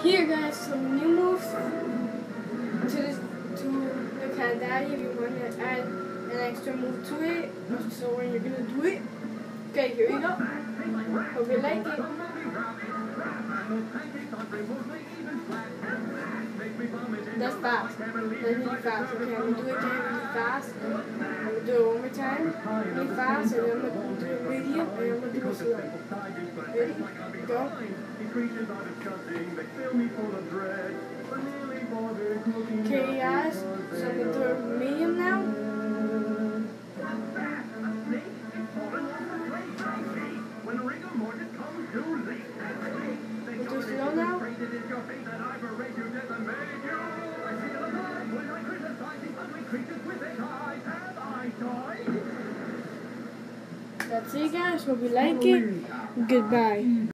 Here guys, some new moves to the Cat Daddy if you want to add an extra move to it. So when you're gonna do it, okay, here you go. Hope you like it. That's fast. That's really fast. Okay, I'm gonna do it again really fast. I'm gonna do it one more time, really fast, and then I'm gonna do it medium, and I'm gonna do it slow. Ready? Go. Okay guys, so I'm going to do it medium now. We'll do slow now. That's it guys, hope you like it. Goodbye.